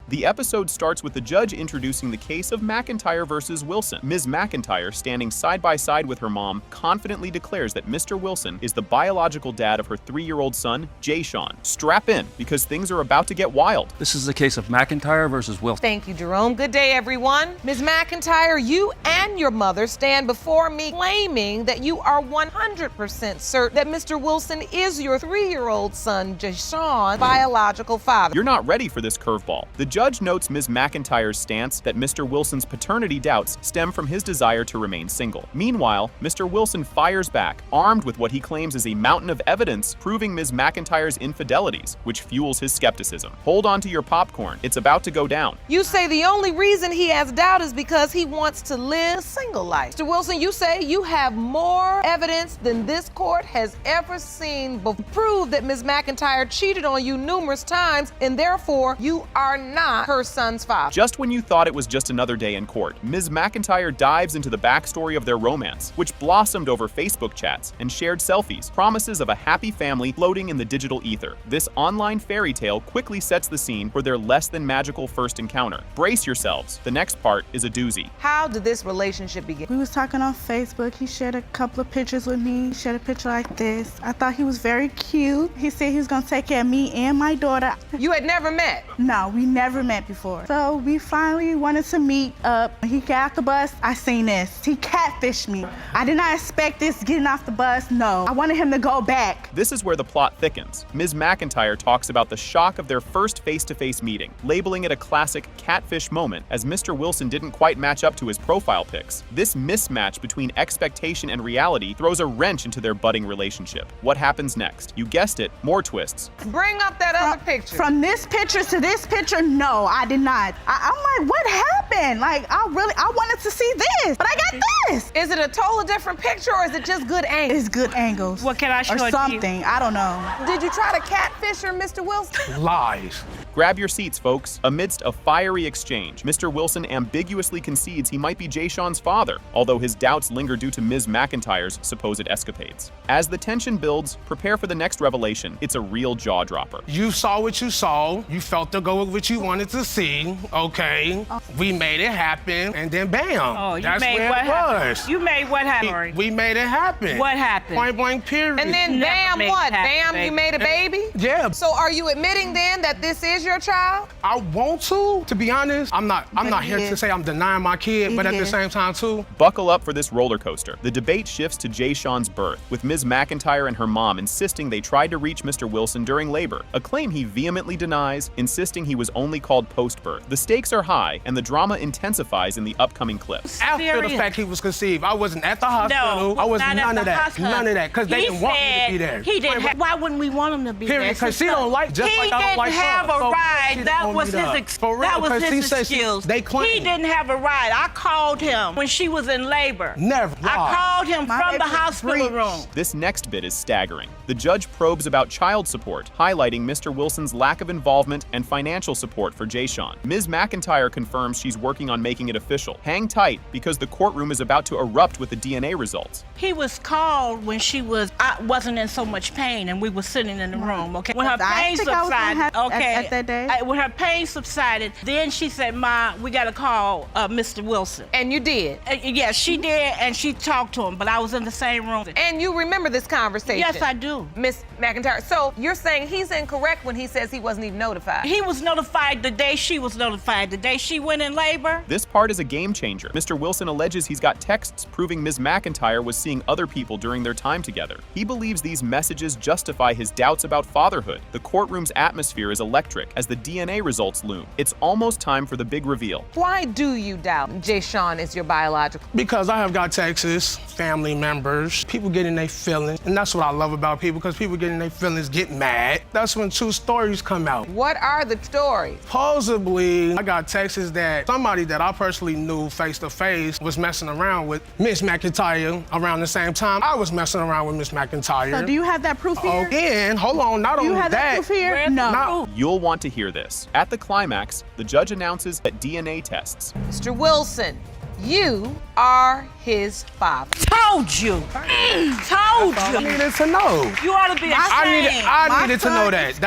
The episode starts with the judge introducing the case of McIntyre versus Wilson. Ms. McIntyre, standing side by side with her mom, confidently declares that Mr. Wilson is the biological dad of her 3-year-old son, Jayshawn. Strap in, because things are about to get wild. This is the case of McIntyre versus Wilson. Thank you, Jerome. Good day, everyone. Ms. McIntyre, you and your mother stand before me claiming that you are 100% certain that Mr. Wilson is your 3-year-old son, Jayshawn's biological father. You're not ready for this curveball. The judge notes Ms. McIntyre's stance that Mr. Wilson's paternity doubts stem from his desire to remain single. Meanwhile, Mr. Wilson fires back, armed with what he claims is a mountain of evidence proving Ms. McIntyre's infidelities, which fuels his skepticism. Hold on to your popcorn. It's about to go down. You say the only reason he has doubt is because he wants to live a single life. Mr. Wilson, you say you have more evidence than this court has ever seen to prove that Ms. McIntyre cheated on you numerous times, and therefore you are not her son's father. Just when you thought it was just another day in court, Ms. McIntyre dives into the backstory of their romance, which blossomed over Facebook chats and shared selfies, promises of a happy family floating in the digital ether. This online fairy tale quickly sets the scene for their less than magical first encounter. Brace yourselves, the next part is a doozy. How did this relationship begin? We was talking on Facebook. He shared a couple of pictures with me. He shared a picture like this. I thought he was very cute. He said he was gonna take care of me and my daughter. You had never met? No, we never met before. So we finally wanted to meet up. When he got off the bus, I seen this. He catfished me. I did not expect this getting off the bus, no. I wanted him to go back. This is where the plot thickens. Ms. McIntyre talks about the shock of their first face-to-face meeting, labeling it a classic catfish moment as Mr. Wilson didn't quite match up to his profile pics. This mismatch between expectation and reality throws a wrench into their budding relationship. What happens next? You guessed it, more twists. Bring up that other picture. From this picture to this picture, no, I did not. I'm like, what happened? Like, I wanted to see this, but I got this. Is it a totally different picture or is it just good angles? It's good angles. What can I show or something, I don't know. Did you try to catfish her, Mr. Wilson? Lies. Grab your seats, folks. Amidst a fiery exchange, Mr. Wilson ambiguously concedes he might be Jayshawn's father, although his doubts linger due to Ms. McIntyre's supposed escapades. As the tension builds, prepare for the next revelation. It's a real jaw-dropper. You saw what you saw. You felt to go with what you wanted to see. Okay. We made it happen, and then bam. Oh, you that's made where what it happen? was. You made what happen? We made it happen. What happened? Point blank, period. And then Never bam, made what? it happen, Bam, baby. you made a baby? Yeah. So are you admitting then that this is your child? I want to. To be honest, I'm not here to say I'm denying my kid, but at the same time too. Buckle up for this roller coaster. The debate shifts to Jayshawn's birth, with Ms. McIntyre and her mom insisting they tried to reach Mr. Wilson during labor, a claim he vehemently denies, insisting he was only called post-birth. The stakes are high, and the drama intensifies in the upcoming clips. After the fact he was conceived, I wasn't at the hospital. No, I wasn't not none at of the that. hospital. None of that, because they didn't want me to be there. He didn't have, why wouldn't we want him to be there? Period, because she don't like, just like I don't like her. He didn't have a So ride. she That don't was meet his up. For real, that was 'cause she his said excuse. they claim. He didn't have a ride. I called him when she was in labor. Never. I called him from the hospital room. This next bit is staggering. The judge probes about child support, highlighting Mr. Wilson's lack of involvement and financial support for Jayshawn. Ms. McIntyre confirms she's working on making it official. Hang tight, because the courtroom is about to erupt with the DNA results. He was called when I wasn't in so much pain and we were sitting in the room, okay? When her pain subsided, at that day. When her pain subsided, then she said, Ma, we gotta call Mr. Wilson. And you did? Yes, she did, and she talked to him, but I was in the same room. And you remember this conversation? Yes, I do. Miss McIntyre, so you're saying he's incorrect when he says he wasn't even notified? He was notified the day she was notified, the day she went in labor. This part is a game changer. Mr. Wilson alleges he's got texts proving Ms. McIntyre was seeing other people during their time together. He believes these messages justify his doubts about fatherhood. The courtroom's atmosphere is electric as the DNA results loom. It's almost time for the big reveal. Why do you doubt Jayshawn is your biological? Because I have got texts, family members, people getting their feelings, and that's what I love about people, because people getting their feelings get mad. That's when true stories come out. What are the stories? Supposedly, I got texts that somebody that I personally knew face to face was messing around with Miss McIntyre around the same time I was messing around with Miss McIntyre. So do you have that proof here? Again, hold on, not only You have that proof here? No. You'll want to hear this. At the climax, the judge announces that DNA tests. Mr. Wilson, you are his father. Told you. Told I you. needed to know. You ought to be ashamed. I needed to know that.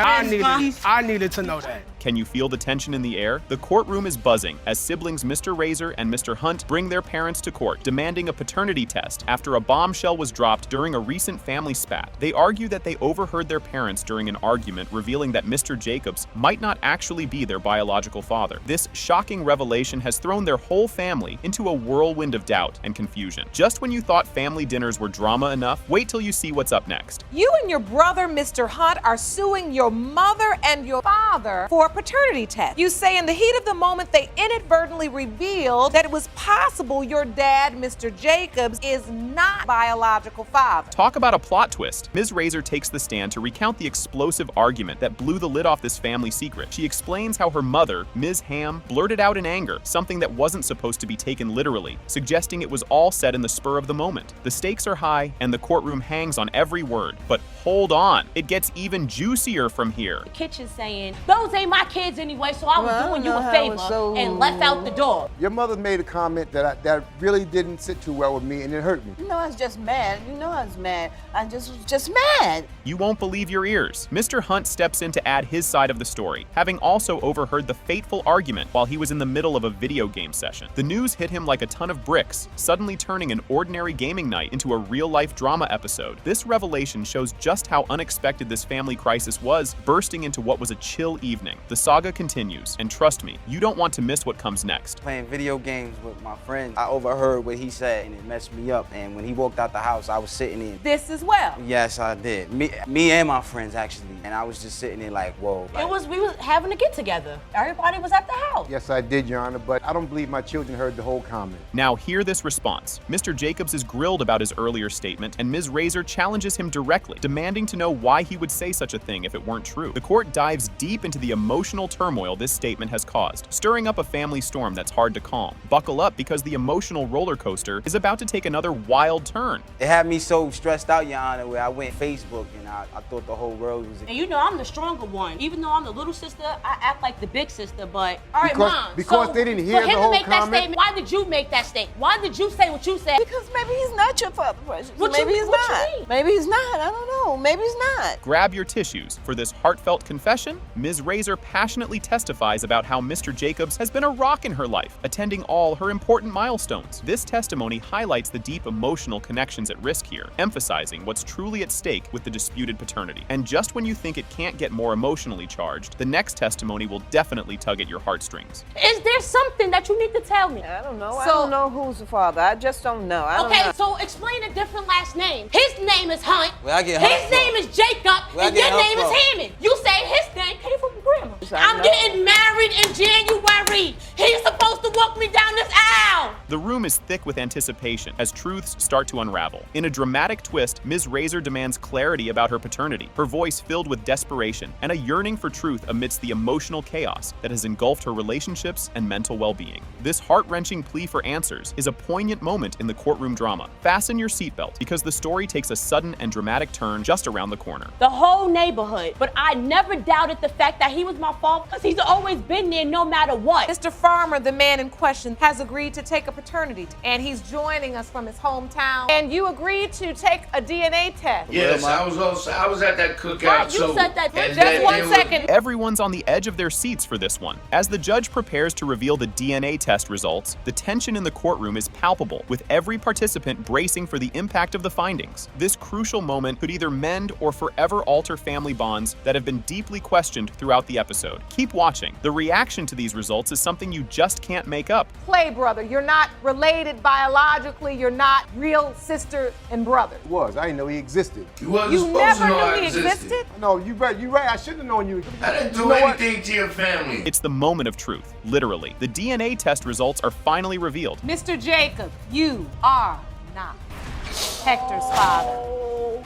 I needed to know that. Can you feel the tension in the air? The courtroom is buzzing as siblings Mr. Razor and Mr. Hunt bring their parents to court, demanding a paternity test after a bombshell was dropped during a recent family spat. They argue that they overheard their parents during an argument revealing that Mr. Jacobs might not actually be their biological father. This shocking revelation has thrown their whole family into a whirlwind of doubt and confusion. Just when you thought family dinners were drama enough, wait till you see what's up next. You and your brother, Mr. Hunt, are suing your mother and your father for a paternity test. You say in the heat of the moment they inadvertently revealed that it was possible your dad, Mr. Jacobs, is not biological father. Talk about a plot twist. Ms. Razor takes the stand to recount the explosive argument that blew the lid off this family secret. She explains how her mother, Ms. Ham, blurted out in anger something that wasn't supposed to be taken literally, suggesting it was all said in the spur of the moment. The stakes are high and the courtroom hangs on every word. But hold on, it gets even juicier from here. The kitchen saying, those ain't my kids anyway, so I was doing you a favor and left out the door. Your mother made a comment that really didn't sit too well with me, and it hurt me. You know, I was just mad. You know I was mad. I just was just mad. You won't believe your ears. Mr. Hunt steps in to add his side of the story, having also overheard the fateful argument while he was in the middle of a video game session. The news hit him like a ton of bricks, suddenly turning an ordinary gaming night into a real-life drama episode. This revelation shows just how unexpected this family crisis was, bursting into what was a chill evening. The saga continues, and trust me, you don't want to miss what comes next. Playing video games with my friends, I overheard what he said, and it messed me up. And when he walked out the house, I was sitting in. This as well. Yes, I did. Me and my friends, actually. And I was just sitting there like, whoa. We was having a get together. Everybody was at the house. Yes, I did, Your Honor, but I don't believe my children heard the whole comment. Now hear this response. Mr. Jacobs is grilled about his earlier statement, and Ms. Razor challenges him directly, demanding to know why he would say such a thing if it weren't true. The court dives deep into the emotional turmoil this statement has caused, stirring up a family storm that's hard to calm. Buckle up because the emotional roller coaster is about to take another wild turn. It had me so stressed out, Your Honor, where I went Facebook and I thought the whole world was... And you know I'm the stronger one. Even though I'm the little sister, I act like the big sister, but... All right, Mom. Because they didn't hear the whole For him to make that comment? statement, why did you make that statement? Why did you say what you said? Because maybe he's not your father, Precious. Maybe he's what not. you mean? Maybe he's not. I don't know. Maybe he's not. Grab your tissues. For this heartfelt confession, Ms. Razor passionately testifies about how Mr. Jacobs has been a rock in her life, attending all her important milestones. This testimony highlights the deep emotional connections at risk here, emphasizing what's truly at stake with the disputed paternity. And just when you think it can't get more emotionally charged, the next testimony will definitely tug at your heartstrings. Is there something that you need to tell me? I don't know. I don't know who's the father. I just don't know. I don't Okay, know. so explain a different last name. His name is Hunt. Where I get Hunt His name is Jacob. Where I And get your Hunt name is from? Hammond. You say his name came from grandma. I I'm know. getting married in January. He's supposed to walk me down this aisle. The room is thick with anticipation as truths start to unravel. In a dramatic twist, Ms. Razor demands clarity about her paternity, her voice filled with desperation and a yearning for truth amidst the emotional chaos that has engulfed her relationships and mental well-being. This heart-wrenching plea for answers is a poignant moment in the courtroom drama. Fasten your seatbelt because the story takes a sudden and dramatic turn just around the corner. The whole neighborhood. But I never doubted the fact that he was my father because he's always been there no matter what. Mr. Farmer, the man in question, has agreed to take a paternity test, and he's joining us from his hometown. And you agreed to take a DNA test. Yes, I was at that cookout. Right, you said that. Just 1 second. Everyone's on the edge of their seats for this one. As the judge prepares to reveal the DNA test results, the tension in the courtroom is palpable, with every participant bracing for the impact of the findings. This crucial moment could either mend or forever alter family bonds that have been deeply questioned throughout the episode. Keep watching. The reaction to these results is something you just can't make up. Play brother. You're not related biologically. You're not real sister and brother. He was. I didn't know he existed. You wasn't You supposed never to know knew I he existed? No, you're right. You're right. I should have known you. I didn't do You know what? anything to your family. It's the moment of truth, literally. The DNA test results are finally revealed. Mr. Jacob, you are not Hector's father.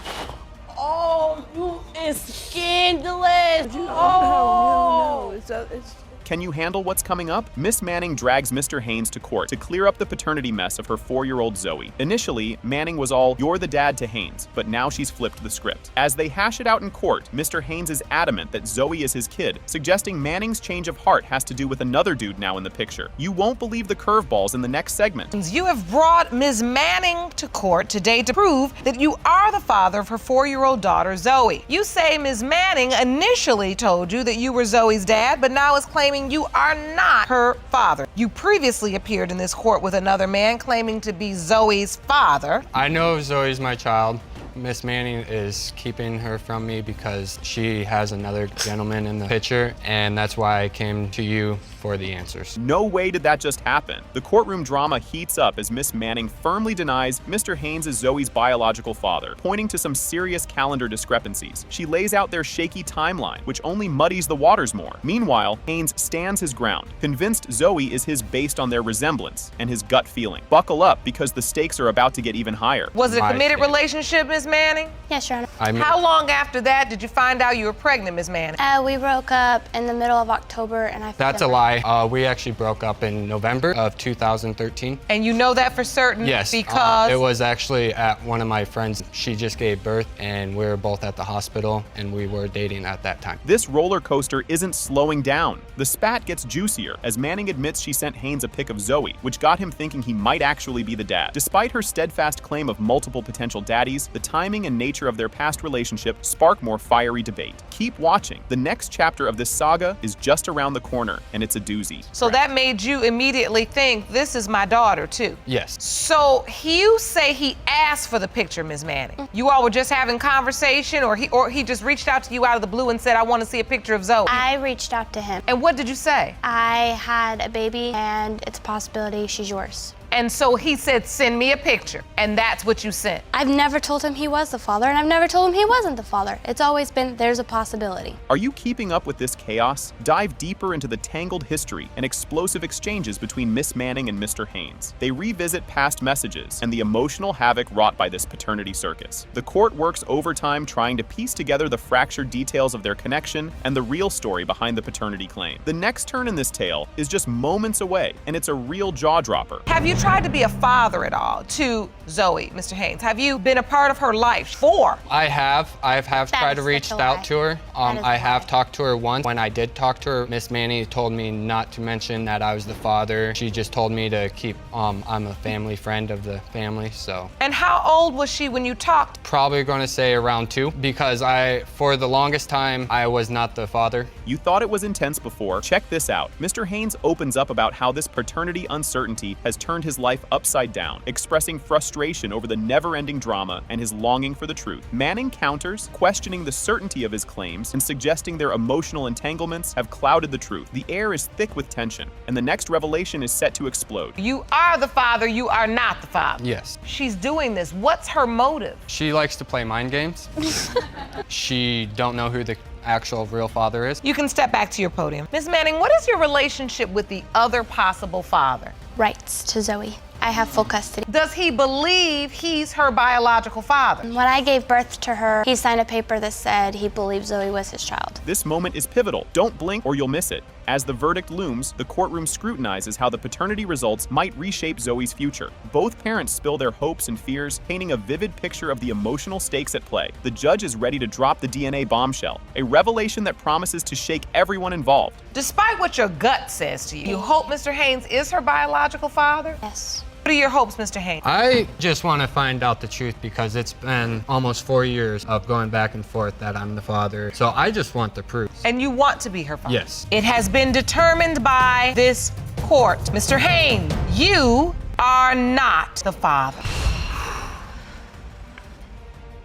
Oh, you is scandalous. No. It's Can you handle what's coming up? Miss Manning drags Mr. Haynes to court to clear up the paternity mess of her 4-year-old Zoe. Initially, Manning was all, "You're the dad" to Haynes, but now she's flipped the script. As they hash it out in court, Mr. Haynes is adamant that Zoe is his kid, suggesting Manning's change of heart has to do with another dude now in the picture. You won't believe the curveballs in the next segment. You have brought Ms. Manning to court today to prove that you are the father of her 4-year-old daughter, Zoe. You say Ms. Manning initially told you that you were Zoe's dad, but now is claiming you are not her father. You previously appeared in this court with another man claiming to be Zoe's father. I know Zoe's my child. Miss Manning is keeping her from me because she has another gentleman in the picture, and that's why I came to you for the answers. No way did that just happen. The courtroom drama heats up as Miss Manning firmly denies Mr. Haynes is Zoe's biological father, pointing to some serious calendar discrepancies. She lays out their shaky timeline, which only muddies the waters more. Meanwhile, Haynes stands his ground, convinced Zoe is his based on their resemblance and his gut feeling. Buckle up, because the stakes are about to get even higher. Was it a committed relationship, Ms. Manning? Yes, Your Honor. How long after that did you find out you were pregnant, Ms. Manning? We broke up in the middle of October, and I... That's a lie. We actually broke up in November of 2013. And you know that for certain? Yes. Because... it was actually at one of my friends. She just gave birth, and we were both at the hospital, and we were dating at that time. This roller coaster isn't slowing down. The spat gets juicier as Manning admits she sent Haynes a pic of Zoe, which got him thinking he might actually be the dad. Despite her steadfast claim of multiple potential daddies, the timing and nature of their past relationship spark more fiery debate. Keep watching. The next chapter of this saga is just around the corner, and it's a doozy. So that made you immediately think, this is my daughter, too? Yes. So you say he asked for the picture, Ms. Manning. You all were just having conversation, or he just reached out to you out of the blue and said, I want to see a picture of Zoe? I reached out to him. And what did you say? I had a baby, and it's a possibility she's yours. And so he said, send me a picture, and that's what you sent. I've never told him he was the father, and I've never told him he wasn't the father. It's always been, there's a possibility. Are you keeping up with this chaos? Dive deeper into the tangled history and explosive exchanges between Miss Manning and Mr. Haynes. They revisit past messages and the emotional havoc wrought by this paternity circus. The court works overtime trying to piece together the fractured details of their connection and the real story behind the paternity claim. The next turn in this tale is just moments away, and it's a real jaw-dropper. Have you tried to be a father at all to Zoe, Mr. Haynes? Have you been a part of her life? I have tried to reach out to her. I have talked to her once. When I did talk to her, Miss Manning told me not to mention that I was the father. She just told me to keep, I'm a family friend of the family, so. And how old was she when you talked? Probably going to say around 2, because for the longest time, I was not the father. You thought it was intense before? Check this out. Mr. Haynes opens up about how this paternity uncertainty has turned his life upside down, expressing frustration over the never-ending drama and his longing for the truth. Manning counters, questioning the certainty of his claims and suggesting their emotional entanglements have clouded the truth. The air is thick with tension, and the next revelation is set to explode. You are the father, you are not the father. Yes. She's doing this. What's her motive? She likes to play mind games. She don't know who the actual real father is. You can step back to your podium. Ms. Manning, what is your relationship with the other possible father? Rights to Zoe. I have full custody. Does he believe he's her biological father? When I gave birth to her, he signed a paper that said he believed Zoe was his child. This moment is pivotal. Don't blink or you'll miss it. As the verdict looms, the courtroom scrutinizes how the paternity results might reshape Zoe's future. Both parents spill their hopes and fears, painting a vivid picture of the emotional stakes at play. The judge is ready to drop the DNA bombshell, a revelation that promises to shake everyone involved. Despite what your gut says to you, you hope Mr. Haynes is her biological father? Yes. What are your hopes, Mr. Haynes? I just want to find out the truth because it's been almost 4 years of going back and forth that I'm the father. So I just want the proof. And you want to be her father? Yes. It has been determined by this court. Mr. Haynes, you are not the father.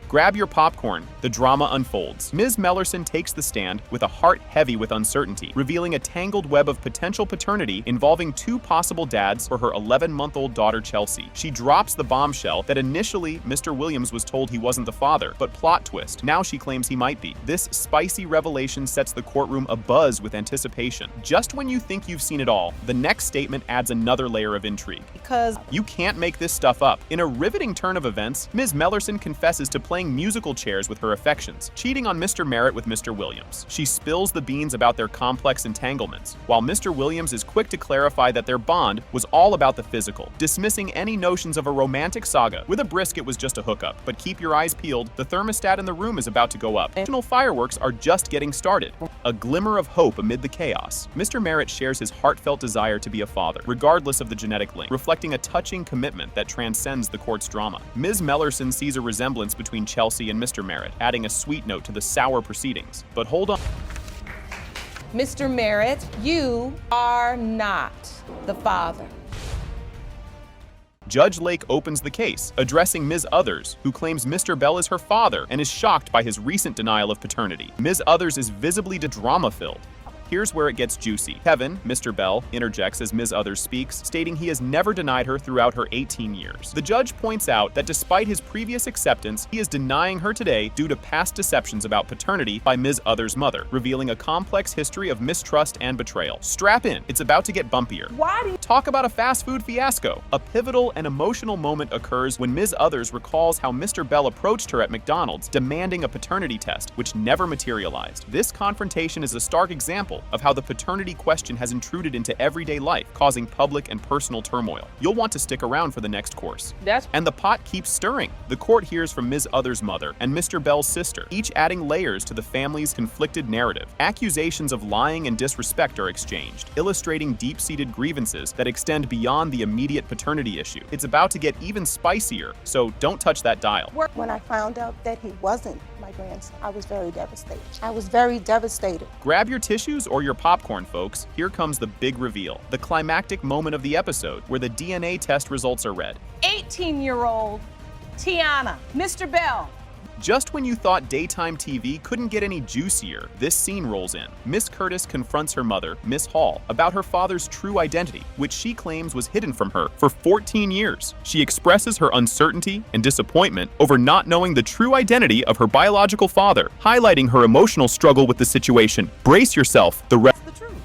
Grab your popcorn. The drama unfolds. Ms. Mellerson takes the stand with a heart heavy with uncertainty, revealing a tangled web of potential paternity involving 2 possible dads for her 11-month-old daughter, Chelsea. She drops the bombshell that initially Mr. Williams was told he wasn't the father, but plot twist, now she claims he might be. This spicy revelation sets the courtroom abuzz with anticipation. Just when you think you've seen it all, the next statement adds another layer of intrigue. Because you can't make this stuff up. In a riveting turn of events, Ms. Mellerson confesses to playing playing musical chairs with her affections, cheating on Mr. Merritt with Mr. Williams. She spills the beans about their complex entanglements, while Mr. Williams is quick to clarify that their bond was all about the physical, dismissing any notions of a romantic saga. With a brisket was just a hookup, but keep your eyes peeled, the thermostat in the room is about to go up. Additional fireworks are just getting started. A glimmer of hope amid the chaos. Mr. Merritt shares his heartfelt desire to be a father, regardless of the genetic link, reflecting a touching commitment that transcends the court's drama. Ms. Mellerson sees a resemblance between Chelsea and Mr. Merritt, adding a sweet note to the sour proceedings. But hold on. Mr. Merritt, you are not the father. Judge Lake opens the case, addressing Ms. Others, who claims Mr. Bell is her father and is shocked by his recent denial of paternity. Ms. Others is visibly drama-filled. Here's where it gets juicy. Kevin, Mr. Bell, interjects as Ms. Others speaks, stating he has never denied her throughout her 18 years. The judge points out that despite his previous acceptance, he is denying her today due to past deceptions about paternity by Ms. Others' mother, revealing a complex history of mistrust and betrayal. Strap in, it's about to get bumpier. Why do you talk about a fast food fiasco? A pivotal and emotional moment occurs when Ms. Others recalls how Mr. Bell approached her at McDonald's, demanding a paternity test, which never materialized. This confrontation is a stark example of how the paternity question has intruded into everyday life, causing public and personal turmoil. You'll want to stick around for the next course. And the pot keeps stirring. The court hears from Ms. Others' mother and Mr. Bell's sister, each adding layers to the family's conflicted narrative. Accusations of lying and disrespect are exchanged, illustrating deep-seated grievances that extend beyond the immediate paternity issue. It's about to get even spicier, so don't touch that dial. When I found out that he wasn't my grandson, I was very devastated. I was very devastated. Grab your tissues or your popcorn, folks. Here comes the big reveal, the climactic moment of the episode where the DNA test results are read. 18-year-old Tiana, Mr. Bell. Just when you thought daytime TV couldn't get any juicier, this scene rolls in. Miss Curtis confronts her mother, Miss Hall, about her father's true identity, which she claims was hidden from her for 14 years. She expresses her uncertainty and disappointment over not knowing the true identity of her biological father, highlighting her emotional struggle with the situation. Brace yourself, the rest.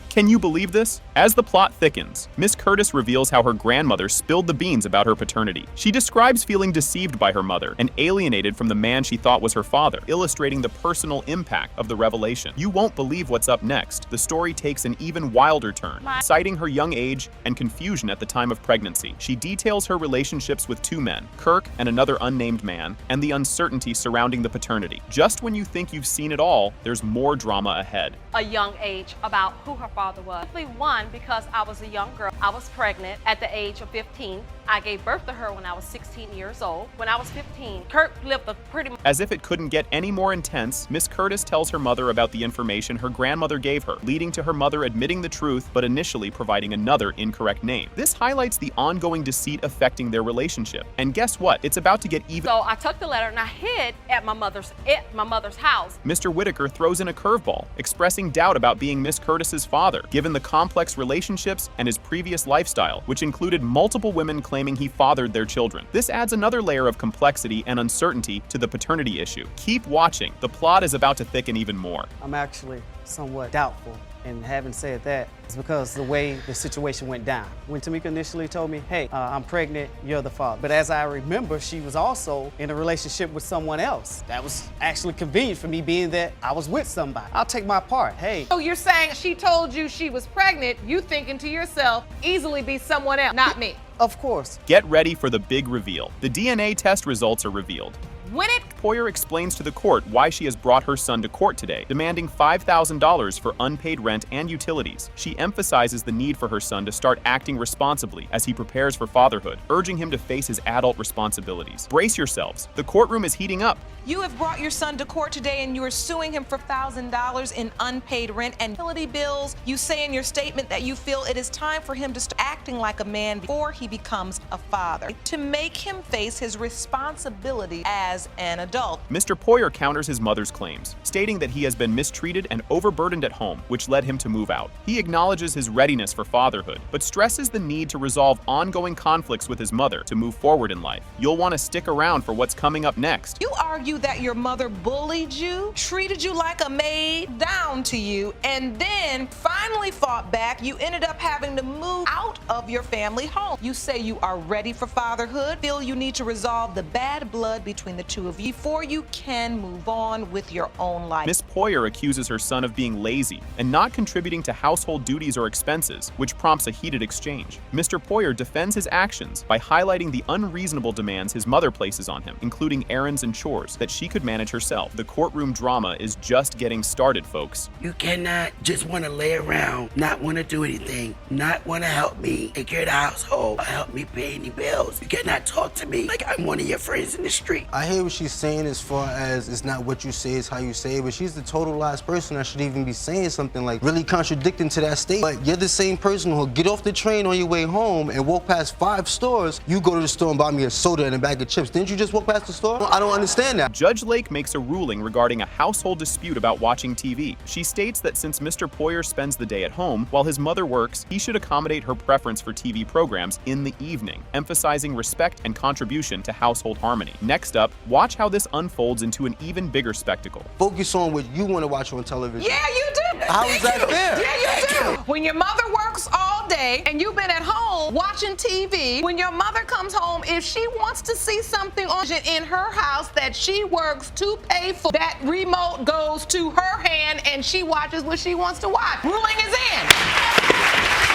Can you believe this? As the plot thickens, Miss Curtis reveals how her grandmother spilled the beans about her paternity. She describes feeling deceived by her mother and alienated from the man she thought was her father, illustrating the personal impact of the revelation. You won't believe what's up next. The story takes an even wilder turn, citing her young age and confusion at the time of pregnancy. She details her relationships with two men, Kirk and another unnamed man, and the uncertainty surrounding the paternity. Just when you think you've seen it all, there's more drama ahead. A young age about who her father was. Simply one, because I was a young girl. I was pregnant at the age of 15. I gave birth to her when I was 16 years old. When I was 15, Kirk lived a pretty... As if it couldn't get any more intense, Miss Curtis tells her mother about the information her grandmother gave her, leading to her mother admitting the truth, but initially providing another incorrect name. This highlights the ongoing deceit affecting their relationship. And guess what? It's about to get even. So I took the letter and I hid at my mother's house. Mr. Whitaker throws in a curveball, expressing doubt about being Miss Curtis's father, given the complex relationships and his previous lifestyle, which included multiple women claiming he fathered their children. This adds another layer of complexity and uncertainty to the paternity issue. Keep watching. The plot is about to thicken even more. I'm actually somewhat doubtful, and having said that, it's because the way the situation went down. When Tamika initially told me, hey, I'm pregnant, you're the father. But as I remember, she was also in a relationship with someone else. That was actually convenient for me, being that I was with somebody. I'll take my part, hey. So you're saying she told you she was pregnant, you thinking to yourself, easily be someone else, not me. Of course. Get ready for the big reveal. The DNA test results are revealed. When it Poyer explains to the court why she has brought her son to court today, demanding $5,000 for unpaid rent and utilities. She emphasizes the need for her son to start acting responsibly as he prepares for fatherhood, urging him to face his adult responsibilities. Brace yourselves. The courtroom is heating up. You have brought your son to court today and you are suing him for $1,000 in unpaid rent and utility bills. You say in your statement that you feel it is time for him to start acting like a man before he becomes a father, to make him face his responsibility as an adult. Mr. Poyer counters his mother's claims, stating that he has been mistreated and overburdened at home, which led him to move out. He acknowledges his readiness for fatherhood, but stresses the need to resolve ongoing conflicts with his mother to move forward in life. You'll want to stick around for what's coming up next. You argue that your mother bullied you, treated you like a maid, down to you, and then finally fought back. You ended up having to move out of your family home. You say you are ready for fatherhood, feel you need to resolve the bad blood between the two of you before you can move on with your own life. Miss Poyer accuses her son of being lazy and not contributing to household duties or expenses, which prompts a heated exchange. Mr. Poyer defends his actions by highlighting the unreasonable demands his mother places on him, including errands and chores that she could manage herself. The courtroom drama is just getting started, folks. You cannot just want to lay around, not want to do anything, not want to help me take care of the household, or help me pay any bills. You cannot talk to me like I'm one of your friends in the street. I hear what she's saying as far as it's not what you say, it's how you say it, but she's the total last person that should even be saying something like really contradicting to that statement. But you're the same person who'll get off the train on your way home and walk past 5 stores. You go to the store and buy me a soda and a bag of chips. Didn't you just walk past the store? I don't understand that. Judge Lake makes a ruling regarding a household dispute about watching TV. She states that since Mr. Poyer spends the day at home while his mother works, he should accommodate her preference for TV programs in the evening, emphasizing respect and contribution to household harmony. Next up, watch how this unfolds into an even bigger spectacle. Focus on what you want to watch on television. Yeah, you do. How is that fair? Yeah, you do. When your mother works all day and you've been at home watching TV, when your mother comes home, if she wants to see something on in her house that she works to pay for, that remote goes to her hand and she watches what she wants to watch. Ruling is in.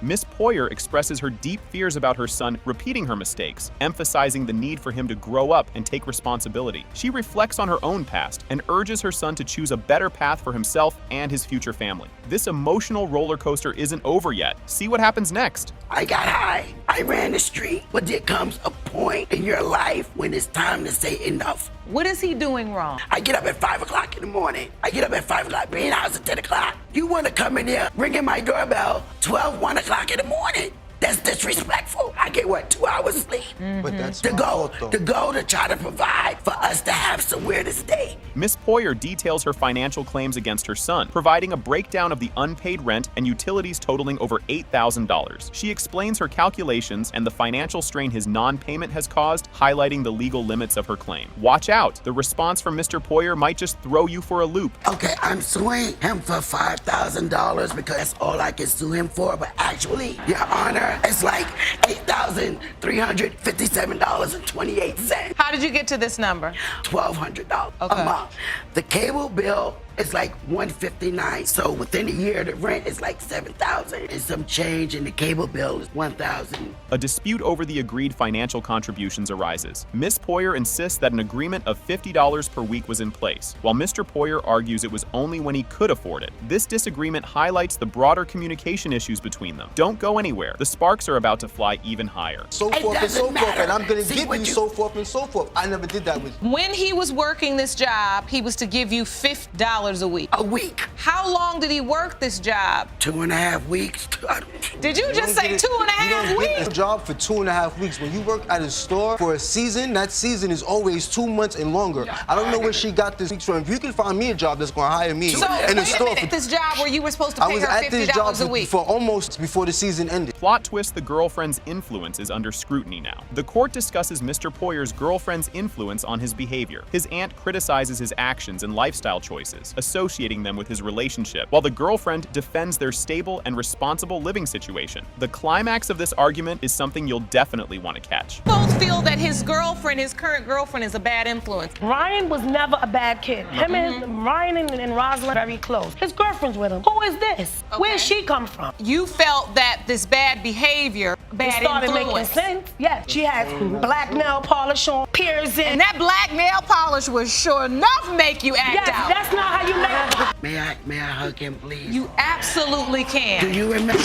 Miss Poyer expresses her deep fears about her son repeating her mistakes, emphasizing the need for him to grow up and take responsibility. She reflects on her own past and urges her son to choose a better path for himself and his future family. This emotional roller coaster isn't over yet. See what happens next. I got high. I ran the street. But there comes a point in your life when it's time to say enough. What is he doing wrong? I get up at 5 o'clock in the morning. I get up at 5 o'clock, be in the house at 10 o'clock. You want to come in here, ringing my doorbell 1 o'clock in the morning. That's disrespectful. I get, 2 hours sleep? But that's to go to try to provide for us to have somewhere to stay. Miss Poyer details her financial claims against her son, providing a breakdown of the unpaid rent and utilities totaling over $8,000. She explains her calculations and the financial strain his non-payment has caused, highlighting the legal limits of her claim. Watch out, the response from Mr. Poyer might just throw you for a loop. Okay, I'm suing him for $5,000 because that's all I can sue him for, but actually, Your Honor, it's like $8,357.28. How did you get to this number? $1,200 a month. The cable bill is like $159. So within a year, the rent is like $7,000 and some change, and the cable bill is $1,000. A dispute over the agreed financial contributions arises. Miss Poyer insists that an agreement of $50 per week was in place, while Mr. Poyer argues it was only when he could afford it. This disagreement highlights the broader communication issues between them. Don't go anywhere. The sparks are about to fly even higher. So forth and so forth, and I'm gonna give you so forth and so forth. I never did that with you. When he was working this job, he was to give you $50 a week. A week. How long did he work this job? 2.5 weeks. Did you just say 2.5 weeks? You don't get a job for 2.5 weeks. When you work at a store for a season, that season is always 2 months and longer. I don't know where she got this week from. If you can find me a job that's gonna hire me in a store. So this job where you were supposed to pay her $50 a week? For almost before the season ended. Plot twist: the girlfriend's influence is under scrutiny now. The court discusses Mr. Poyer's girlfriend's influence on his behavior. His aunt criticizes his actions and lifestyle choices, associating them with his relationship, while the girlfriend defends their stable and responsible living situation. The climax of this argument is something you'll definitely want to catch. Both feel that his current girlfriend, is a bad influence. Ryan was never a bad kid. Ryan and Rosalind very close. His girlfriend's with him. Who is this? Okay. Where's she come from? You felt that this bad behavior, bad started influence. Making sense. Yes, she had black nail polish on, piercing. And that black nail polish was sure enough make you act out. That's not how you make. May I hug him, please? You absolutely can. Do you remember?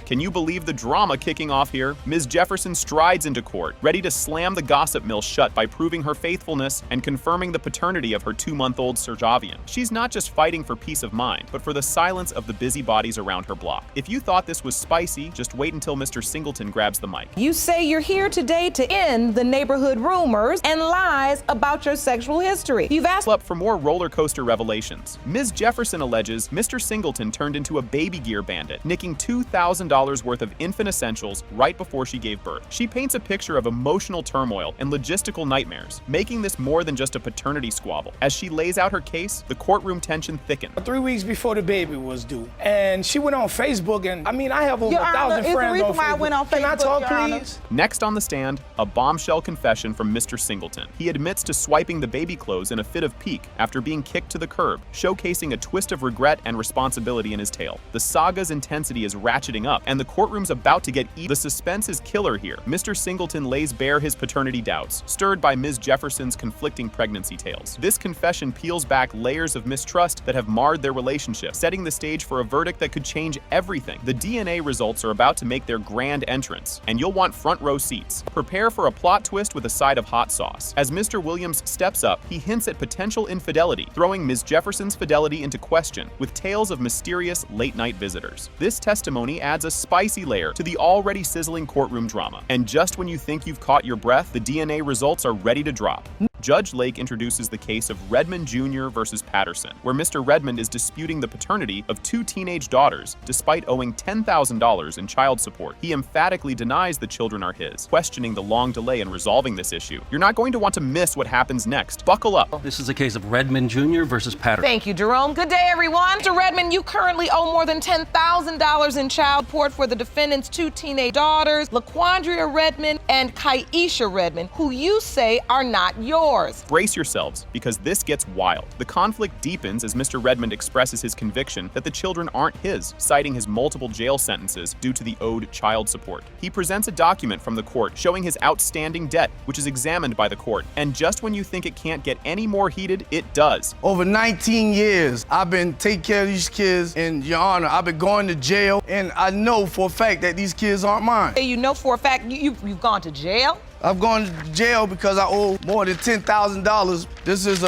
Can you believe the drama kicking off here? Ms. Jefferson strides into court, ready to slam the gossip mill shut by proving her faithfulness and confirming the paternity of her 2-month-old Serjavian. She's not just fighting for peace of mind, but for the silence of the busybodies around her block. If you thought this was spicy, just wait until Mr. Singleton grabs the mic. You say you're here today to end the neighborhood rumors and lies about your sexual history. You've asked up for more roller coaster revelations. Ms. Jefferson alleges Mr. Singleton turned into a baby gear bandit, nicking $2,000 $1,000 worth of infant essentials right before she gave birth. She paints a picture of emotional turmoil and logistical nightmares, making this more than just a paternity squabble. As she lays out her case, the courtroom tension thickens. 3 weeks before the baby was due, and she went on Facebook, and I have over 1,000 friends on Facebook. the reason why I went on Facebook, Can I talk, Your Honor. please? Next on the stand, a bombshell confession from Mr. Singleton. He admits to swiping the baby clothes in a fit of pique after being kicked to the curb, showcasing a twist of regret and responsibility in his tale. The saga's intensity is ratcheting up, and the courtroom's about to get The suspense is killer here. Mr. Singleton lays bare his paternity doubts, stirred by Ms. Jefferson's conflicting pregnancy tales. This confession peels back layers of mistrust that have marred their relationship, setting the stage for a verdict that could change everything. The DNA results are about to make their grand entrance, and you'll want front row seats. Prepare for a plot twist with a side of hot sauce. As Mr. Williams steps up, he hints at potential infidelity, throwing Ms. Jefferson's fidelity into question with tales of mysterious late-night visitors. This testimony adds a spicy layer to the already sizzling courtroom drama. And just when you think you've caught your breath, the DNA results are ready to drop. Judge Lake introduces the case of Redmond Jr. versus Patterson, where Mr. Redmond is disputing the paternity of 2 teenage daughters despite owing $10,000 in child support. He emphatically denies the children are his, questioning the long delay in resolving this issue. You're not going to want to miss what happens next. Buckle up. This is a case of Redmond Jr. versus Patterson. Thank you, Jerome. Good day, everyone. Mr. Redmond, you currently owe more than $10,000 in child support for the defendant's 2 teenage daughters, LaQuandria Redmond and Kaisha Redmond, who you say are not yours. Brace yourselves, because this gets wild. The conflict deepens as Mr. Redmond expresses his conviction that the children aren't his, citing his multiple jail sentences due to the owed child support. He presents a document from the court showing his outstanding debt, which is examined by the court. And just when you think it can't get any more heated, it does. Over 19 years, I've been taking care of these kids, and Your Honor, I've been going to jail, and I know for a fact that these kids aren't mine. You know for a fact you've gone to jail? I've gone to jail because I owe more than $10,000. This is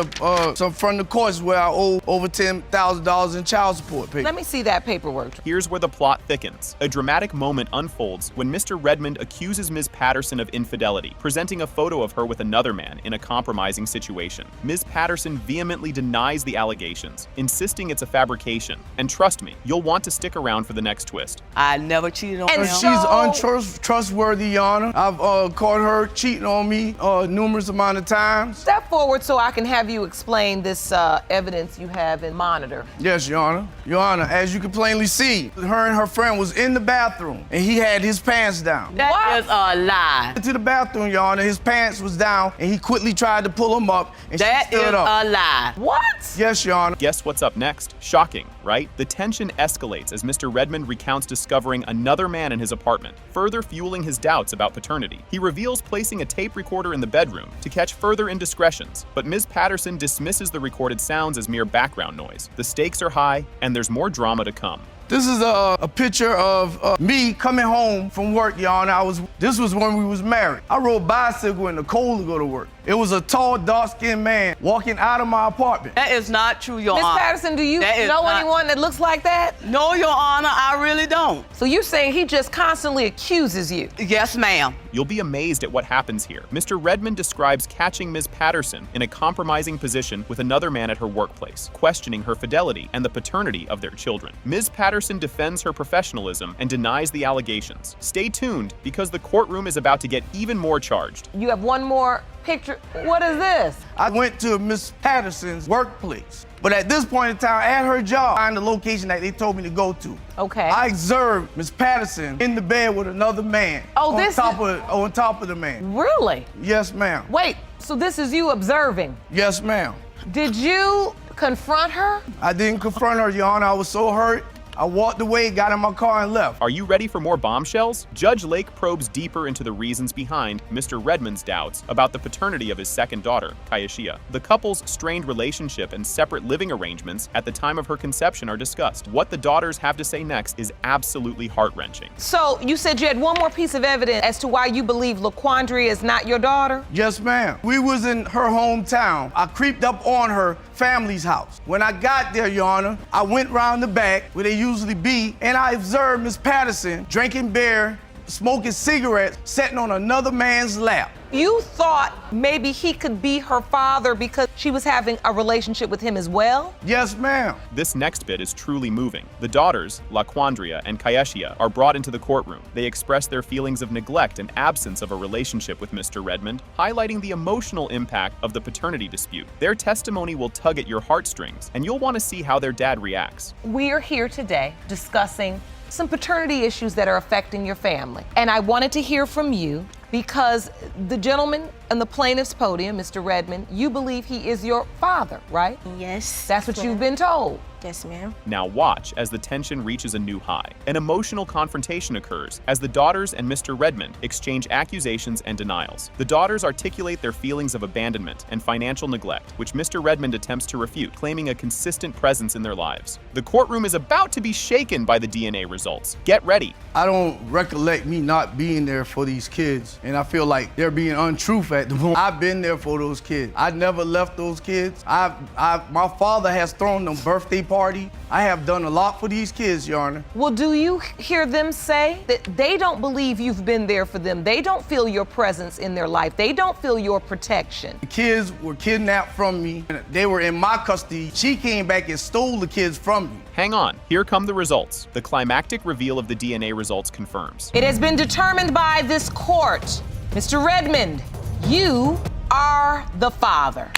some from the courts where I owe over $10,000 in child support paper. Let me see that paperwork. Here's where the plot thickens. A dramatic moment unfolds when Mr. Redmond accuses Ms. Patterson of infidelity, presenting a photo of her with another man in a compromising situation. Ms. Patterson vehemently denies the allegations, insisting it's a fabrication. And trust me, you'll want to stick around for the next twist. I never cheated on her. She's untrustworthy, Your Honor. I've caught her cheating on me numerous amount of times. Step forward so I can have you explain this evidence you have in monitor. Yes, Your Honor. Your Honor, as you can plainly see, her and her friend was in the bathroom, and he had his pants down. That is a lie. To the bathroom, Your Honor, his pants was down, and he quickly tried to pull them up, and she stood up. That is a lie. What? Yes, Your Honor. Guess what's up next? Shocking, right? The tension escalates as Mr. Redmond recounts discovering another man in his apartment, further fueling his doubts about paternity. He reveals placing a tape recorder in the bedroom to catch further indiscretions, but Ms. Patterson dismisses the recorded sounds as mere background noise. The stakes are high, and there's more drama to come. This is a picture of me coming home from work, Your Honor. This was when we was married. I rode a bicycle in the cold to go to work. It was a tall, dark-skinned man walking out of my apartment. That is not true, Your Ms. Honor. Patterson, do you know anyone that looks like that? No, Your Honor, I really don't. So you're saying he just constantly accuses you? Yes, ma'am. You'll be amazed at what happens here. Mr. Redmond describes catching Ms. Patterson in a compromising position with another man at her workplace, questioning her fidelity and the paternity of their children. Ms. Patterson defends her professionalism and denies the allegations. Stay tuned, because the courtroom is about to get even more charged. You have one more picture. What is this? I went to Miss Patterson's workplace, but at this point in time, at her job, find the location that they told me to go to. Okay. I observed Miss Patterson in the bed with another man. Oh, on top of the man. Really? Yes, ma'am. Wait, so this is you observing? Yes, ma'am. Did you confront her? I didn't confront her, Your Honor. I was so hurt. I walked away, got in my car, and left. Are you ready for more bombshells? Judge Lake probes deeper into the reasons behind Mr. Redmond's doubts about the paternity of his second daughter, Kaisha. The couple's strained relationship and separate living arrangements at the time of her conception are discussed. What the daughters have to say next is absolutely heart-wrenching. So you said you had one more piece of evidence as to why you believe LaQuandria is not your daughter? Yes, ma'am. We was in her hometown. I creeped up on her family's house. When I got there, Your Honor, I went round the back where they usually be, and I observed Miss Patterson drinking beer, smoking cigarettes, sitting on another man's lap. You thought maybe he could be her father because she was having a relationship with him as well? Yes, ma'am. This next bit is truly moving. The daughters, LaQuandria and Kayeshia, are brought into the courtroom. They express their feelings of neglect and absence of a relationship with Mr. Redmond, highlighting the emotional impact of the paternity dispute. Their testimony will tug at your heartstrings, and you'll want to see how their dad reacts. We are here today discussing some paternity issues that are affecting your family. And I wanted to hear from you because the gentleman on the plaintiff's podium, Mr. Redmond, you believe he is your father, right? Yes. That's what you've been told. Yes, ma'am. Now watch as the tension reaches a new high. An emotional confrontation occurs as the daughters and Mr. Redmond exchange accusations and denials. The daughters articulate their feelings of abandonment and financial neglect, which Mr. Redmond attempts to refute, claiming a consistent presence in their lives. The courtroom is about to be shaken by the DNA results. Get ready. I don't recollect me not being there for these kids, and I feel like they're being untruthful at the moment. I've been there for those kids. I never left those kids. My father has thrown them birthday party. I have done a lot for these kids, Your Honor. Well, do you hear them say that they don't believe you've been there for them? They don't feel your presence in their life. They don't feel your protection. The kids were kidnapped from me. They were in my custody. She came back and stole the kids from me. Hang on, here come the results. The climactic reveal of the DNA results confirms. It has been determined by this court. Mr. Redmond, you are the father.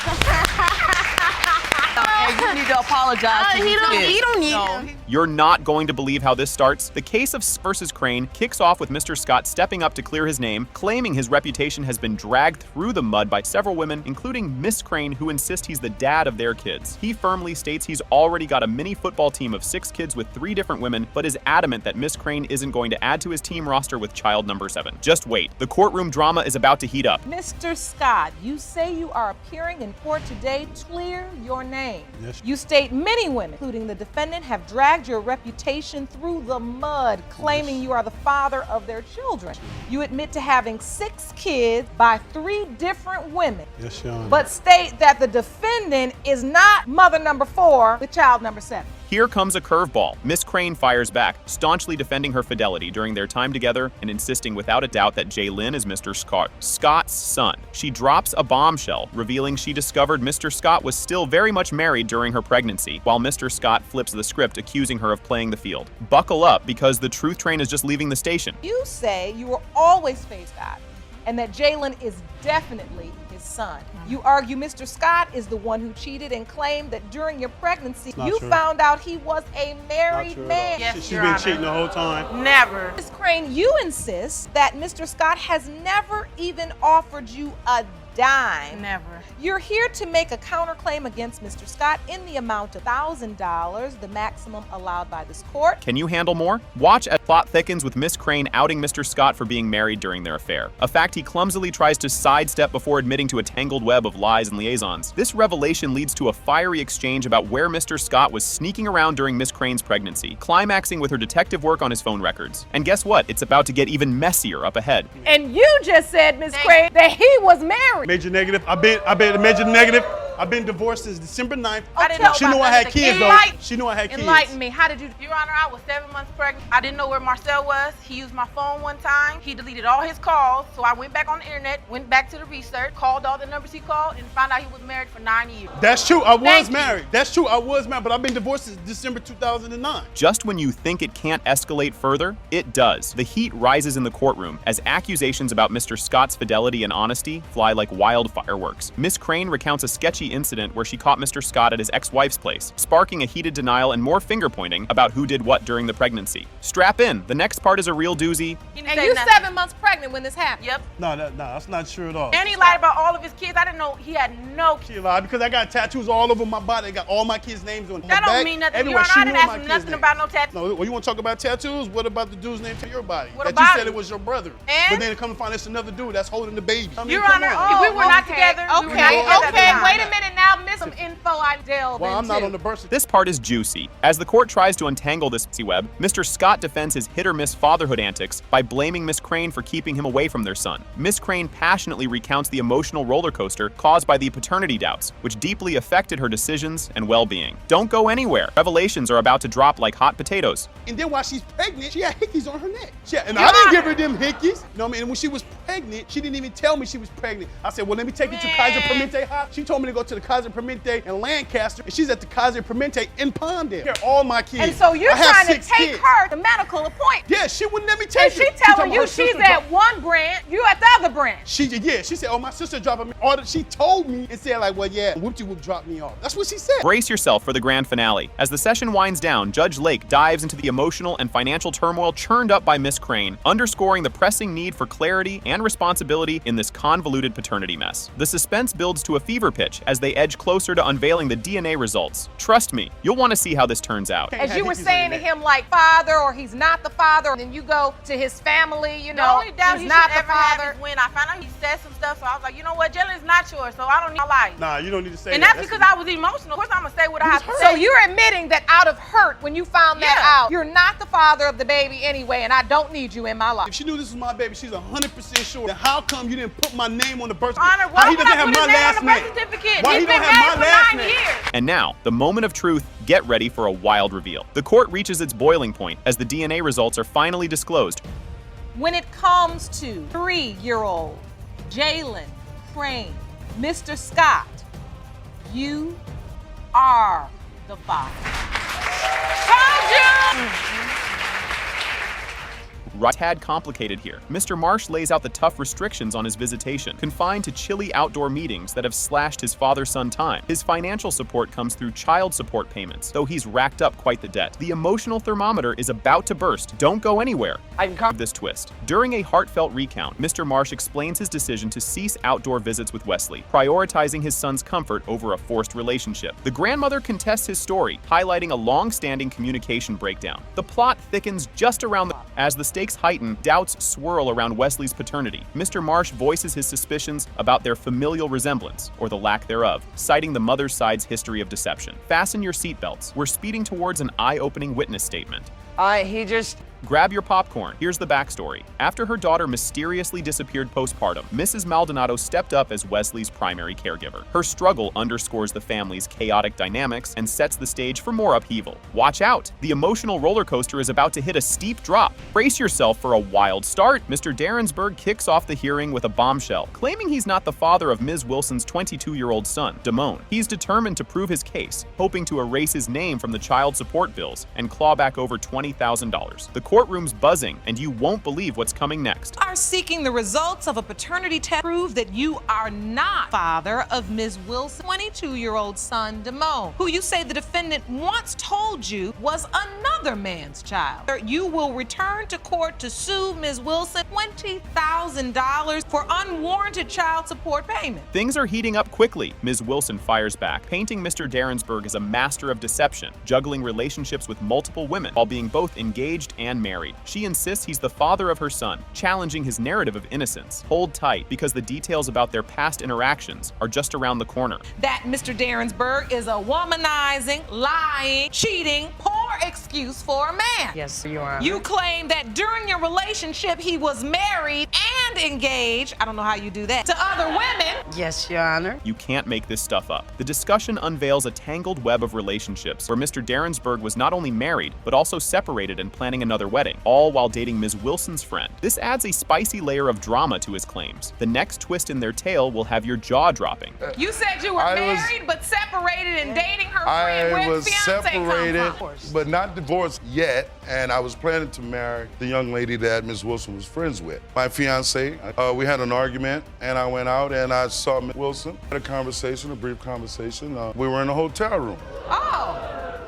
Hey, you need to apologize to He don't need No. You're not going to believe how this starts. The case of versus Crane kicks off with Mr. Scott stepping up to clear his name, claiming his reputation has been dragged through the mud by several women, including Miss Crane, who insists he's the dad of their kids. He firmly states he's already got a mini football team of 6 kids with 3 different women, but is adamant that Miss Crane isn't going to add to his team roster with child number 7. Just wait. The courtroom drama is about to heat up. Mr. Scott, you say you are appearing in court today. Clear your name. Yes. You state many women, including the defendant, have dragged your reputation through the mud, claiming you are the father of their children. You admit to having 6 kids by 3 different women, Yes, Your Honor. but state that the defendant is not mother number 4 with child number 7. Here comes a curveball. Miss Crane fires back, staunchly defending her fidelity during their time together and insisting without a doubt that Jaylyn is Mr. Scott's son. She drops a bombshell, revealing she discovered Mr. Scott was still very much married during her pregnancy, while Mr. Scott flips the script, accusing her of playing the field. Buckle up, because the truth train is just leaving the station. You say you were always faced that, and that Jaylyn is definitely his son. You argue Mr. Scott is the one who cheated and claimed that during your pregnancy, Not you true. found out he was a married man. Yes, She's Your been Honor. cheating the whole time. Never. Ms. Crane, you insist that Mr. Scott has never even offered you a dime. Never. You're here to make a counterclaim against Mr. Scott in the amount of $1,000, the maximum allowed by this court. Can you handle more? Watch as plot thickens with Miss Crane outing Mr. Scott for being married during their affair, a fact he clumsily tries to sidestep before admitting to a tangled web of lies and liaisons. This revelation leads to a fiery exchange about where Mr. Scott was sneaking around during Miss Crane's pregnancy, climaxing with her detective work on his phone records. And guess what? It's about to get even messier up ahead. And you just said, Ms. Crane, that he was married. Major negative. I've been a major negative. I've been divorced since December 9th. I didn't know She about knew I none had of the kids, kids. though. She knew I had kids. Enlighten me. How did you? Your Honor, I was 7 months pregnant. I didn't know where Marcel was. He used my phone one time. He deleted all his calls. So I went back on the internet, went back to the research, called all the numbers he called, and found out he was married for 9 years. That's true. I was Thank you. married. That's true. I was married, but I've been divorced since December 2009. Just when you think it can't escalate further, it does. The heat rises in the courtroom as accusations about Mr. Scott's fidelity and honesty fly like wild fireworks. Miss Crane recounts a sketchy incident where she caught Mr. Scott at his ex-wife's place, sparking a heated denial and more finger-pointing about who did what during the pregnancy. Strap in, the next part is a real doozy. And you're 7 months pregnant when this happened. Yep. No, that's not true at all. And he lied about all of his kids. I didn't know he had no kids. She lied because I got tattoos all over my body. I got all my kids' names on my That back. don't mean nothing. Everywhere. Your Honor, She I knew didn't my ask him kids' nothing names. about no tattoos. No, well, you want to talk about tattoos? What about the dude's name to your body? What that about you said it? it was your brother. And? But then come to find it's another dude that's holding the baby. I mean, Your come Honor, on. if we were not together, we were not together at the time. Wait a minute now, miss some info I delved Well, I'm into. not on the birth certificate. This part is juicy. As the court tries to untangle this web, Mr. Scott defends his hit-or-miss fatherhood antics by blaming Miss Crane for keeping him away from their son. Miss Crane passionately recounts the emotional roller coaster caused by the paternity doubts, which deeply affected her decisions and well-being. Don't go anywhere. Revelations are about to drop like hot potatoes. And then while she's pregnant, she had hickeys on her neck. Yeah, and I didn't give her them hickeys. You know what I mean? And when she was pregnant, she didn't even tell me she was pregnant. I said, well, let me take you to Kaiser Permanente High. She told me to go to the Kaiser Permanente in Lancaster, and she's at the Kaiser Permanente in Palmdale. Here, all my kids. And so you're trying to take her to medical appointment. Yeah, she wouldn't let me take her. And she telling you she's at one branch, you at the other branch. She said, oh, my sister dropping me. She told me and said like, well, yeah, whoop-de-whoop dropped me off. That's what she said. Brace yourself for the grand finale. As the session winds down, Judge Lake dives into the emotional and financial turmoil churned up by Miss Crane, underscoring the pressing need for clarity and responsibility in this convoluted paternity mess. The suspense builds to a fever pitch as they edge closer to unveiling the DNA results. Trust me, you'll want to see how this turns out. As you were saying to him, like, father, or he's not the father, and then you go to his family, you know, the only doubt he's he not should the ever have father. is when I found out he said some stuff, so I was like, you know what, Jalen's not yours, so I don't need my life. Nah, you don't need to say And that. that's because I was emotional. Of course, I'm gonna say what I have to So say. you're admitting that out of hurt, when you found that out, you're not the father of the baby anyway, and I don't need you in my life. If she knew this was my baby, she's 100% sure. Then how come you didn't put my name on the birth Honor, certificate? why How he would doesn't I have put my his name last on the birth name? certificate? Why He's he been don't have married my for last 9 name? years. And now, the moment of truth. Get ready for a wild reveal. The court reaches its boiling point as the DNA results are finally disclosed. When it comes to 3-year-old Jalen Crane, Mr. Scott, you are the father. Told you! Right, tad complicated here. Mr. Marsh lays out the tough restrictions on his visitation, confined to chilly outdoor meetings that have slashed his father-son time. His financial support comes through child support payments, though he's racked up quite the debt. The emotional thermometer is about to burst. Don't go anywhere. I can cover this twist. During a heartfelt recount, Mr. Marsh explains his decision to cease outdoor visits with Wesley, prioritizing his son's comfort over a forced relationship. The grandmother contests his story, highlighting a long-standing communication breakdown. The plot thickens just around the as the stakes heighten, doubts swirl around Wesley's paternity. Mr. Marsh voices his suspicions about their familial resemblance, or the lack thereof, citing the mother's side's history of deception. Fasten your seatbelts. We're speeding towards an eye-opening witness statement. Grab your popcorn. Here's the backstory. After her daughter mysteriously disappeared postpartum, Mrs. Maldonado stepped up as Wesley's primary caregiver. Her struggle underscores the family's chaotic dynamics and sets the stage for more upheaval. Watch out! The emotional roller coaster is about to hit a steep drop. Brace yourself for a wild start. Mr. Darrensburg kicks off the hearing with a bombshell, claiming he's not the father of Ms. Wilson's 22-year-old son, Damone. He's determined to prove his case, hoping to erase his name from the child support bills and claw back over $20,000. The courtroom's buzzing, and you won't believe what's coming next. Are seeking the results of a paternity test prove that you are not father of Ms. Wilson's 22-year-old son, Damone, who you say the defendant once told you was another man's child. You will return to court to sue Ms. Wilson $20,000 for unwarranted child support payment. Things are heating up quickly. Ms. Wilson fires back, painting Mr. Darrensburg as a master of deception, juggling relationships with multiple women while being both engaged and married. She insists he's the father of her son, challenging his narrative of innocence. Hold tight, because the details about their past interactions are just around the corner. That Mr. Darrensburg is a womanizing, lying, cheating, poor excuse for a man. Yes, you are. You claim that during your relationship he was married and engaged, I don't know how you do that, to other women. Yes, Your Honor. You can't make this stuff up. The discussion unveils a tangled web of relationships where Mr. Darrensburg was not only married, but also separated and planning another wedding, all while dating Ms. Wilson's friend. This adds a spicy layer of drama to his claims. The next twist in their tale will have your jaw dropping. You said you were married but separated and dating her friend. I Where's was fiance separated, come from? but not divorced yet, and I was planning to marry the young lady that Ms. Wilson was friends with. My fiance, we had an argument, and I went out and I saw Ms. Wilson. Had a conversation, a brief conversation. We were in a hotel room. Oh.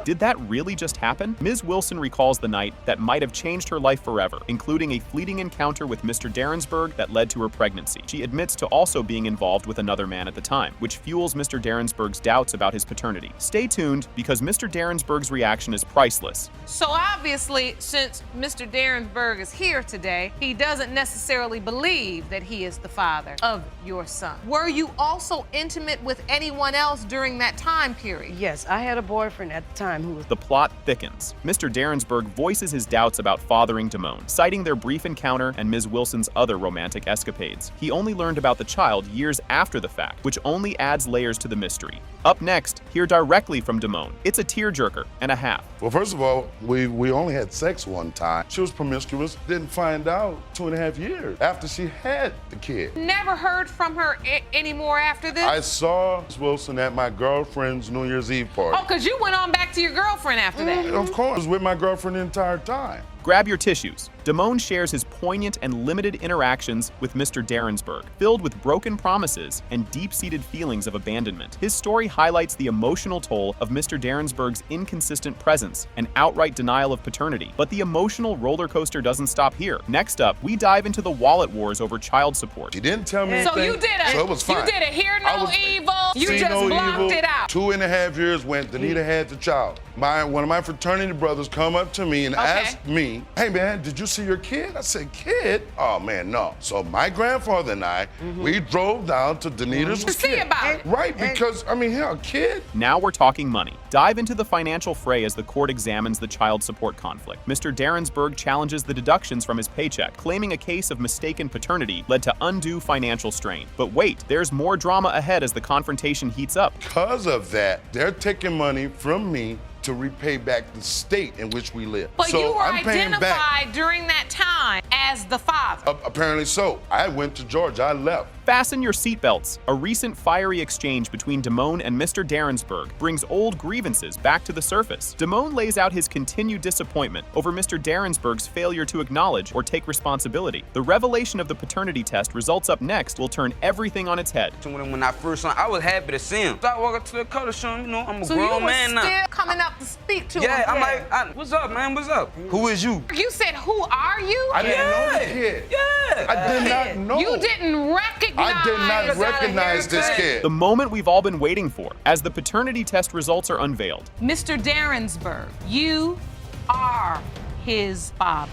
Did that really just happen? Ms. Wilson recalls the night that might have changed her life forever, including a fleeting encounter with Mr. Darrensburg that led to her pregnancy. She admits to also being involved with another man at the time, which fuels Mr. Darrensburg's doubts about his paternity. Stay tuned, because Mr. Darrensburg's reaction is priceless. So obviously, since Mr. Darrensburg is here today, he doesn't necessarily believe that he is the father of your son. Were you also intimate with anyone else during that time period? Yes, I had a boyfriend at the time. time. The plot thickens. Mr. Derensburg voices his doubts about fathering Damone, citing their brief encounter and Ms. Wilson's other romantic escapades. He only learned about the child years after the fact, which only adds layers to the mystery. Up next, hear directly from Damone. It's a tearjerker and a half. Well, first of all, we only had sex one time. She was promiscuous, didn't find out 2.5 years after she had the kid. Never heard from her anymore after this? I saw Ms. Wilson at my girlfriend's New Year's Eve party. Oh, because you went on back to your girlfriend after that. Of course, I was with my girlfriend the entire time. Grab your tissues. Damone shares his poignant and limited interactions with Mr. Derensburg, filled with broken promises and deep-seated feelings of abandonment. His story highlights the emotional toll of Mr. Derensburg's inconsistent presence and outright denial of paternity. But the emotional roller coaster doesn't stop here. Next up, we dive into the wallet wars over child support. She didn't tell me So anything, you did so it was fine. You did a hear no evil. You See just no blocked evil. it out. 2.5 years went, Danita had the child. One of my fraternity brothers come up to me and asked me, hey man, did you see your kid? I said, kid? Oh man, no. So my grandfather and I, we drove down to Danita's To see about it. Right, because, I mean, hell, kid. Now we're talking money. Dive into the financial fray as the court examines the child support conflict. Mr. Derensburg challenges the deductions from his paycheck, claiming a case of mistaken paternity led to undue financial strain. But wait, there's more drama ahead as the confrontation heats up. Because of that, they're taking money from me to repay back the state in which we live. But so you were I'm paying back. identified during that time as the father. Apparently so. I went to Georgia. I left. Fasten your seatbelts. A recent fiery exchange between Damone and Mr. Derensburg brings old grievances back to the surface. Damone lays out his continued disappointment over Mr. Derensburg's failure to acknowledge or take responsibility. The revelation of the paternity test results up next will turn everything on its head. When I first saw him, I was happy to see him. So I walk up to the car to show him, you know, I'm a grown man now. So you were still coming up to speak to him? Yeah, I'm like, what's up, man? What's up? Who is you? You said, who are you? I didn't know the kid. Yeah. I did not know. You didn't recognize. I did not recognize this kid. The moment we've all been waiting for, as the paternity test results are unveiled. Mr. Derensburg, you are his father.